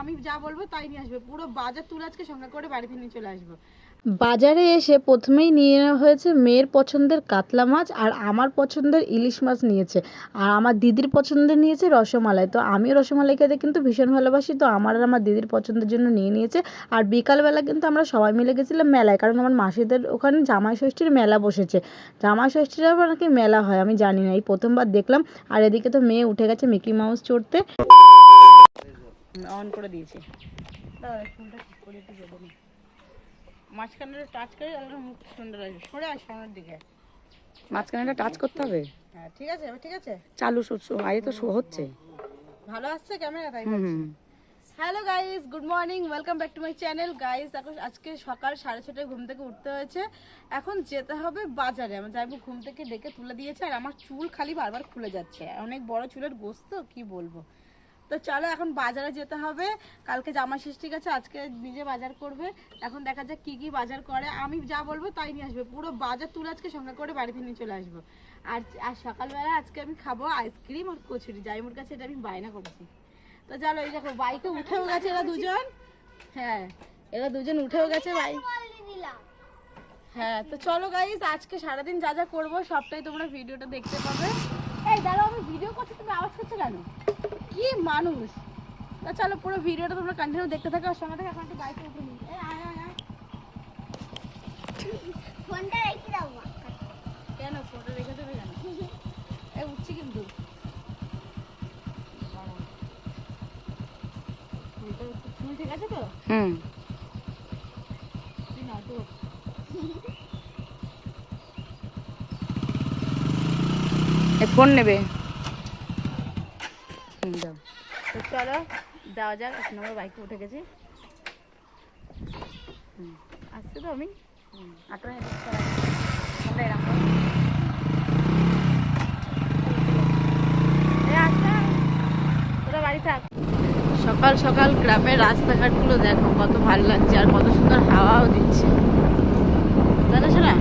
আমি যা বলবো তাই নিয়ে আসবে, পুরো বাজার তুলে আজকে সঙ্গে করে বাড়িতে নিয়ে চলে আসবো। বাজারে এসে প্রথমেই নিয়ে নেওয়া হয়েছে মেয়ের পছন্দের কাতলা মাছ, আর আমার পছন্দের ইলিশ মাছ নিয়েছে, আর আমার দিদির পছন্দের নিয়েছে রসমালাই। তো আমি রসমালাই খেতে কিন্তু ভীষণ ভালোবাসি, তো আমার আর আমার দিদির পছন্দের জন্য নিয়ে নিয়েছে। আর বিকালবেলা কিন্তু আমরা সবাই মিলে গেছিলাম মেলায়, কারণ আমার মাসিদের ওখানে জামাই ষষ্ঠীর মেলা বসেছে। জামাই ষষ্ঠীর আবার নাকি মেলা হয়, আমি জানি না, এই প্রথমবার দেখলাম। আর এদিকে তো মেয়ে উঠে গেছে মিকি মাউস চড়তে। অন করে দিয়েছি, ফুলটা ঠিক করে একটু বেঁধে নিই, মাঝখানে টাচ করে আলাদা মুখ সুন্দর আসবে। সরে আস সামনের দিকে, মাঝখানেটা টাচ করতে হবে। হ্যাঁ ঠিক আছে, এবার ঠিক আছে, চালু আগে তো শো হচ্ছে। ভালো আসছে ক্যামেরা তাই বলছি। Hello guys, good morning, welcome back to my channel. Guys দেখো আজকে সকাল 6:30টায় ঘুম থেকে উঠতে হয়েছে, এখন যেতে হবে বাজারে। আমার যাইবো ঘুম থেকে ডেকে তুলে দিয়েছে, আর আমার চুল খালি বারবার খুলে যাচ্ছে, অনেক বড় চুলের গোস্ত কি বলবো। তো চলো এখন বাজারে যেতে হবে, কালকে জামা ষষ্ঠী আছে, আজকে নিজে বাজার করবে। এখন দেখা যাক কি কি বাজার করে, আমি যা বলবো তাই নিয়ে আসবে, পুরো বাজার তুলে আজকে সঙ্গে করে বাড়িতে নিয়ে চলে আসবো। আর আর সকালবেলা আজকে আমি খাবো আইসক্রিম আর কচুরি, জাইমুর কাছে এটা আমি বায়না করেছি। তো চলো, এই দেখো বাইকে উঠেও গেছে এরা দুজন, হ্যাঁ এরা দুজন উঠেও গেছে বাইক। হ্যাঁ তো চলো গাইস, আজকে সারাদিন যা যা করবো সবটাই তোমরা ভিডিওটা দেখতে পাবে। এই দাঁড়াও, আমি ভিডিও করছি, তুমি আওয়াজ করছো কেন? কি মানুষ। তা চলো পুরো ভিডিওটা তোমরা কন্টিনিউ দেখতে থাকো, আর সঙ্গে থেকে এখন একটু বাইকে উঠে নিই। এই আয় আয় আয়, ফোনটা রেখে দাও মা। কেন ফোনটা রেখে দেবে কেন? এই উঠছি কিন্তু, চুল ঠিক আছে তো? তুই নাটক। ফোন নেবে। তো চলো দেওয়া যাক, এখন আমরা বাইকে উঠে গেছি। আসছে তো আমি সকাল সকাল গ্রামের রাস্তাঘাটগুলো দেখো কত ভালো লাগছে, আর কত সুন্দর হাওয়াও দিচ্ছে, জানো না?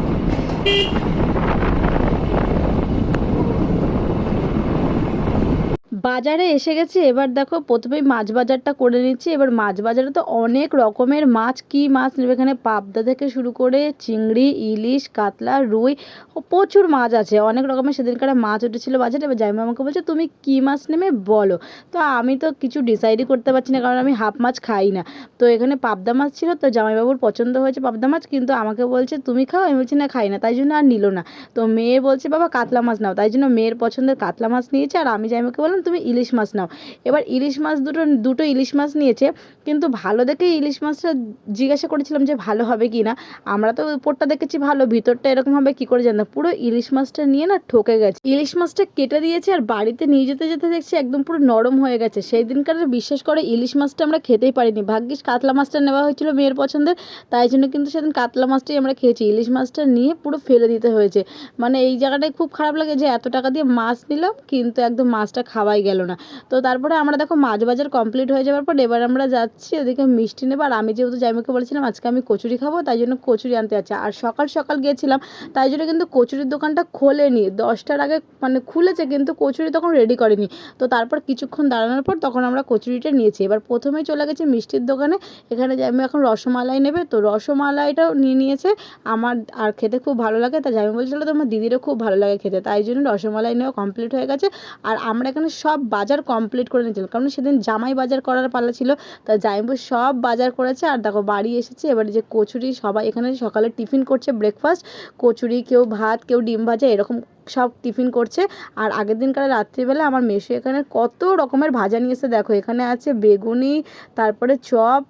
বাজারে এসে গেছি, এবার দেখো প্রথমেই মাছ বাজারটা করে নিচ্ছি। এবার মাছ বাজারে তো অনেক রকমের মাছ, কি মাছ নেবে এখানে, পাবদা থেকে শুরু করে চিংড়ি, ইলিশ, কাতলা, রুই, ও প্রচুর মাছ আছে, অনেক রকমের সেদিনকার মাছ উঠেছিল বাজারে। এবার জামাই আমাকে বলছে তুমি কি মাছ নেবে বলো। তো আমি তো কিছু ডিসাইডই করতে পারছি না, কারণ আমি হাফ মাছ খাই না। তো এখানে পাবদা মাছ ছিল, তো জামাইবাবুর পছন্দ হয়েছে পাবদা মাছ, কিন্তু আমাকে বলছে তুমি খাও, আমি বলছি না খাই না, তাই জন্য আর নিল না। তো মেয়ে বলছে বাবা কাতলা মাছ নাও, তাই জন্য মেয়ের পছন্দের কাতলা মাছ নিয়েছে, আর আমি জামাইকে বললাম তুমি ইলিশ মাছ নাও। এবার ইলিশ মাছ দুটো ইলিশ মাছ নিয়েছে, কিন্তু ভালো দেখে ইলিশ মাছটা জিজ্ঞাসা করেছিলাম যে ভালো হবে কি না। আমরা তো উপরটা দেখেছি ভালো, ভিতরটা এরকম হবে কি করে জানতাম। পুরো ইলিশ মাছটা নিয়ে না ঠকে গেছে, ইলিশ মাছটা কেটে দিয়েছে, আর বাড়িতে নিয়ে যেতে যেতে দেখছি একদম পুরো নরম হয়ে গেছে। সেই দিনকার বিশ্বাস করে ইলিশ মাছটা আমরা খেতেই পারিনি, ভাগ্যিস কাতলা মাছটা নেওয়া হয়েছিল মেয়ের পছন্দের, তাই জন্য কিন্তু সেদিন কাতলা মাছটাই আমরা খেয়েছি, ইলিশ মাছটা নিয়ে পুরো ফেলে দিতে হয়েছে। মানে এই জায়গাটায় খুব খারাপ লাগে যে এত টাকা দিয়ে মাছ নিলাম, কিন্তু একদম মাছটা খাওয়াই গেল না। তো তারপরে আমরা দেখো মাছ বাজার কমপ্লিট হয়ে যাওয়ার পর এবার আমরা যাচ্ছি ওদিকে মিষ্টি নেবো, আর আমি যেহেতু জামাইকে বলেছিলাম আজকে আমি কচুরি খাবো, তাই জন্য কচুরি আনতে যাচ্ছি। আর সকাল সকাল গিয়েছিলাম, তাই জন্য কিন্তু কচুরির দোকানটা খোলেনি, 10টার আগে মানে খুলেছে, কিন্তু কচুরি তখন রেডি করেনি। তো তারপর কিছুক্ষণ দাঁড়ানোর পর তখন আমরা কচুরিটা নিয়েছি। এবার প্রথমেই চলে গেছি মিষ্টির দোকানে, এখানে জামাই এখন রসমালাই নেবে, তো রসমালাইটাও নিয়ে নিয়েছে। আমার আর খেতে খুব ভালো লাগে, তাই জামাই বলছিল তোমার দিদিরও খুব ভালো লাগে খেতে, তাই জন্য রসমালাই নেওয়া কমপ্লিট হয়ে গেছে। আর আমরা এখানে সব বাজার কমপ্লিট করে নিয়েছিলাম, কারণ সেদিন জামাই বাজার করার পালা ছিল, তা জামাইবাবু সব বাজার করেছে। আর দেখো বাড়ি এসেছে, এবারে যে কচুরি সবাই এখানে সকালে টিফিন করছে, ব্রেকফাস্ট কচুরি, কেউ ভাত, কেউ ডিম ভাজা, এরকম সব টিফিন করছে। আর আগের দিনকার রাত্রিবেলা আমার মেসো এখানে কত রকমের ভাজা নিয়ে এসে, দেখো এখানে আছে বেগুনি, তারপরে চপ,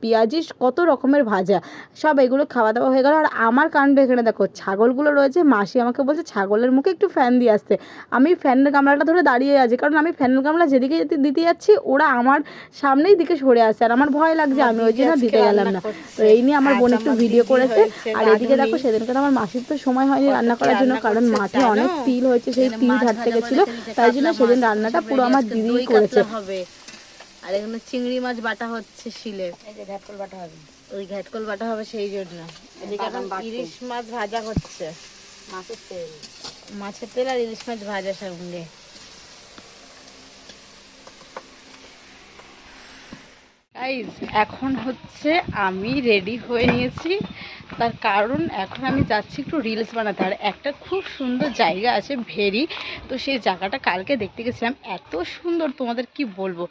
পেঁয়াজি, কত রকমের ভাজা, সব এগুলো খাওয়া দাওয়া হয়ে গেল। আর আমার কাণ্ড এখানে দেখো ছাগলগুলো রয়েছে, মাসি আমাকে বলছে ছাগলের মুখে একটু ফ্যান দিয়ে আসতে। আমি ফ্যানের গামলাটা ধরে দাঁড়িয়ে আছি, কারণ আমি ফ্যানের গামলা যেদিকে দিতে যাচ্ছি ওরা আমার সামনেই দিকে সরে আসে, আর আমার ভয় লাগছে, আমি ওই জন্য দিতে গেলাম না। তো এই নিয়ে আমার বোন একটু ভিডিও করেছে। আর এদিকে দেখো সেদিনকার আমার মাসির তো সময় হয়নি রান্না করার জন্য, কারণ মাঠে অনেক তিল হয়েছে, সেই তিল ঝাড়তে গেছিল, তাই জন্য সেদিন রান্নাটা পুরো আমার দিদিই করেছে। আর এখানে চিংড়ি মাছ বাটা হচ্ছে শিলে, এই যে ঘাটকল বাটা হবে, ওই ঘাটকল বাটা হবে সেই জন্য। এদিকে এখন ইলিশ মাছ ভাজা হচ্ছে, মাছের তেল আর ইলিশ মাছ ভাজা সঙ্গে। গাইজ এখন হচ্ছে আমি রেডি হয়ে নিয়েছি, তার কারণ এখন আমি যাচ্ছি একটু রিলস বানাতে। আর একটা খুব সুন্দর জায়গা আছে ভেরি, তো সেই জায়গাটা কালকে দেখতে গেছিলাম, এত সুন্দর তোমাদের কি বলবো।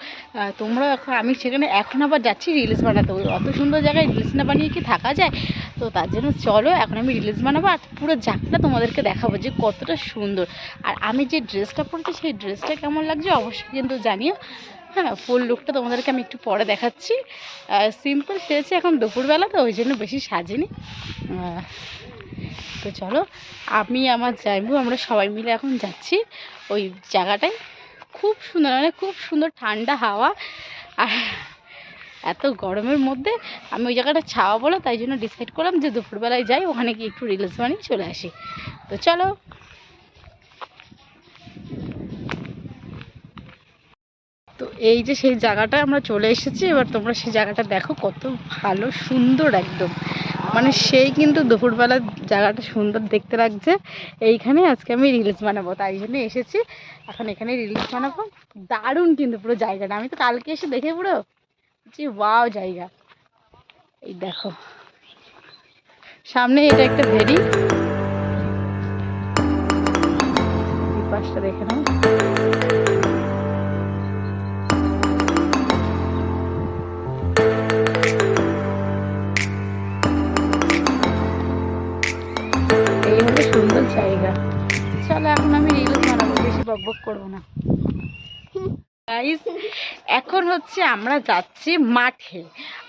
তোমরাও এখন, আমি সেখানে এখন আবার যাচ্ছি রিলস বানাতে। ওই অত সুন্দর জায়গায় রিলস না বানিয়ে কি থাকা যায়? তো তার জন্য চলো এখন আমি রিলস বানাবো আর পুরো জায়গাটা তোমাদেরকে দেখাবো যে কতটা সুন্দর। আর আমি যে ড্রেসটা পরেছি সেই ড্রেসটা কেমন লাগছে অবশ্যই কিন্তু জানিও। হ্যাঁ, ফুল লুকটা তোমাদেরকে আমি একটু পরে দেখাচ্ছি। সিম্পল পেয়েছি, এখন দুপুরবেলা তো ওই জন্য বেশি সাজিনি। তো চলো আমি আমার জামাইবু আমরা সবাই মিলে এখন যাচ্ছি ওই জায়গাটায়। খুব সুন্দর, মানে খুব সুন্দর ঠান্ডা হাওয়া। আর এত গরমের মধ্যে আমি ওই জায়গাটা ছাওয়া বলো, তাই জন্য ডিসাইড করলাম যে দুপুরবেলায় যাই, ওখানে গিয়ে একটু রিলস বানিয়ে চলে আসি। তো চলো। তো এই যে সেই জায়গাটায় আমরা চলে এসেছি, এবার তোমরা সেই জায়গাটা দেখো কত ভালো সুন্দর একদম, মানে সেই কিন্তু দুপুরবেলা জায়গাটা সুন্দর দেখতে লাগছে। এইখানে আজকে আমি রিলস বানাবো, তাই জন্য এসেছি। এখন এখানে রিলস বানাবো। দারুণ কিন্তু পুরো জায়গাটা, আমি তো কালকে এসে দেখে পুরো যে ওয়াও জায়গা। এই দেখো সামনে এটা একটা ভেরি, এই পাশটা দেখে নাও। এই হলো সুন্দর জায়গা। চলো এখন আমি রিলস বানাবো, বেশি বকবক করবো না। গাইস এখন হচ্ছে আমরা যাচ্ছি মাঠে।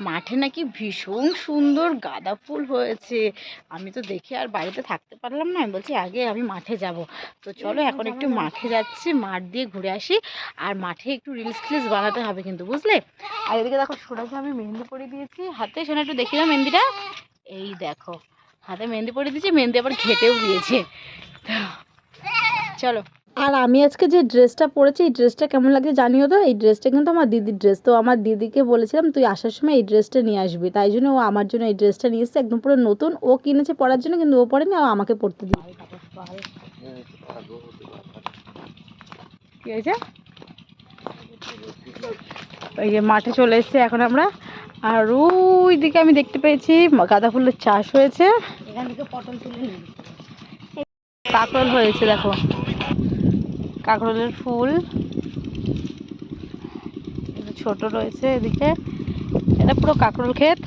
মাঠে নাকি ভীষণ সুন্দর গাঁদা ফুল হয়েছে। আমি তো দেখে আর বাড়িতে থাকতে পারলাম না, আমি বলছি আগে আমি মাঠে যাব। তো চলো এখন একটু মাঠে যাচ্ছি, মাঠ দিয়ে ঘুরে আসি। আর মাঠে একটু রিলস ফিলস বানাতে হবে কিন্তু, বুঝলে। আর এদিকে দেখো সোনাকে আমি মেহেন্দি পরিয়ে দিয়েছি হাতে। সোনা একটু দেখি না মেহেন্দিটা, এই দেখো হাতে মেহেন্দি পরিয়ে দিয়েছি, মেহেন্দি আবার ঘেটেও দিয়েছে। তো চলো। আর আমি আজকে যে ড্রেসটা পরেছি এই ড্রেসটা কেমন লাগছে জানিও তো। এই ড্রেসটা কিন্তু আমার দিদির ড্রেস। তো আমার দিদিকে বলেছিলাম তুই আসার সময় এই ড্রেসটা নিয়ে আসবি, তাই জন্য ও আমার জন্য এই ড্রেসটা নিয়ে এসেছে। একদম পুরো নতুন, ও কিনেছে পরার জন্য, কিন্তু ও পরেনি, ও আমাকে পরতে দিই। কি হয়েছে? ওই যে মাঠে চলে এসেছে এখন আমরা। আর ওই দিকে আমি দেখতে পেয়েছি গাঁদা ফুলের চাষ হয়েছে। এখান থেকে পটল তুলে নিই, কাঁকরোল হয়েছে দেখো, কাঁকরোলের ফুল ছোট রয়েছে এদিকে। এটা পুরো কাঁকরোল ক্ষেত।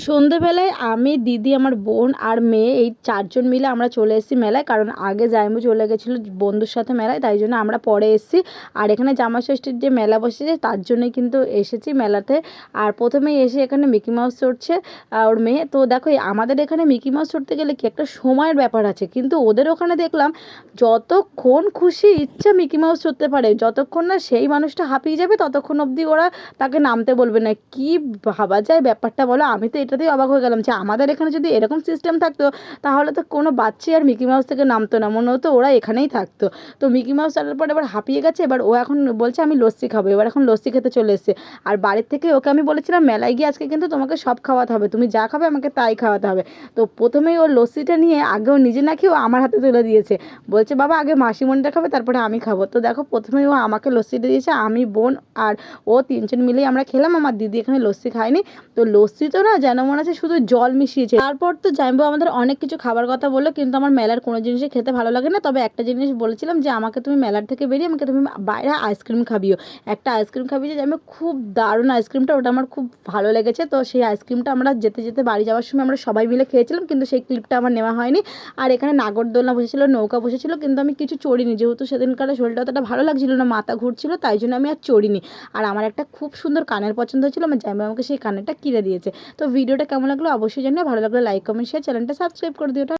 সন্ধেবেলায় আমি, দিদি, আমার বোন আর মেয়ে, এই চারজন মিলে আমরা চলে এসেছি মেলায়। কারণ আগে জামাইবু চলে গেছিলো বন্ধুর সাথে মেলায়, তাই জন্য আমরা পরে এসেছি। আর এখানে জামা ষষ্ঠীর যে মেলা বসেছে তার জন্যই কিন্তু এসেছি মেলাতে। আর প্রথমেই এসে এখানে মিকি মাউস চড়ছে ওর মেয়ে। তো দেখো আমাদের এখানে মিকি মাউস চড়তে গেলে কি একটা সময়ের ব্যাপার আছে, কিন্তু ওদের ওখানে দেখলাম যতক্ষণ খুশি ইচ্ছা মিকি মাউস চড়তে পারে, যতক্ষণ না সেই মানুষটা হাঁপিয়ে যাবে ততক্ষণ অবধি ওরা তাকে নামতে বলবে না। কি ভাবা যায় ব্যাপারটা বলো। আমি তো এটাতেই অবাক হয়ে গেলাম যে আমাদের এখানে যদি এরকম সিস্টেম থাকতো তাহলে তো কোনো বাচ্চাই আর মিকি মাউস থেকে নামতো না, মনে হতো ওরা এখানেই থাকতো। তো মিকি মাউস চড়ার পর এবার হাঁপিয়ে গেছে, এবার ও এখন বলছে আমি লস্যি খাবো। এবার এখন লস্যি খেতে চলে এসেছে। আর বাড়ির থেকে ওকে আমি বলেছিলাম মেলায় গিয়ে আজকে কিন্তু তোমাকে সব খাওয়াতে হবে, তুমি যা খাবে আমাকে তাই খাওয়াতে হবে। তো প্রথমেই ওর লস্যিটা নিয়ে আগেও নিজে না খেয়ে ও আমার হাতে তুলে দিয়েছে, বলছে বাবা আগে মাসিমণিটা খাবে তারপরে আমি খাবো। তো দেখো প্রথমেই ও আমাকে লস্যিটা দিয়েছে, আমি, বোন আর ও তিনজন মিলেই আমরা খেলাম। আমার দিদি এখানে লস্যি খায়নি। তো লস্যি তো না যেন মনে আছে শুধু জল মিশিয়েছে। তারপর তো জামাইবু আমাদের অনেক কিছু খাবার কথা বললো, কিন্তু আমার মেলার কোনো জিনিসই খেতে ভালো লাগে না। তবে একটা জিনিস বলেছিলাম যে আমাকে তুমি মেলার থেকে বেরিয়ে আমাকে তুমি বাইরে আইসক্রিম খাবিও, একটা আইসক্রিম খাবি যে আমি, খুব দারুণ আইসক্রিমটা, ওটা আমার খুব ভালো লেগেছে। তো সেই আইসক্রিমটা আমরা যেতে যেতে বাড়ি যাওয়ার সময় আমরা সবাই মিলে খেয়েছিলাম, কিন্তু সেই ক্লিপটা আমার নেওয়া হয়নি। আর এখানে নাগরদোলনা বসেছিল, নৌকা বসেছিল, কিন্তু আমি কিছু চড়িনি, যেহেতু সেদিনকার শরীরটা অতটা ভালো লাগছিল না, মাথা ঘুরছিল, তাই জন্য আমি আর চড়িনি। আর আমার একটা খুব সুন্দর কানের পছন্দ হয়েছিল, আমার জামাই আমাকে সেই কানেরটা কিনে দিয়েছে। তো ভিডিওটা কেমন লাগলো অবশ্যই জানিও, ভালো লাগলে লাইক কমেন্ট শেয়ার, চ্যানেলটা সাবস্ক্রাইব করে দিও।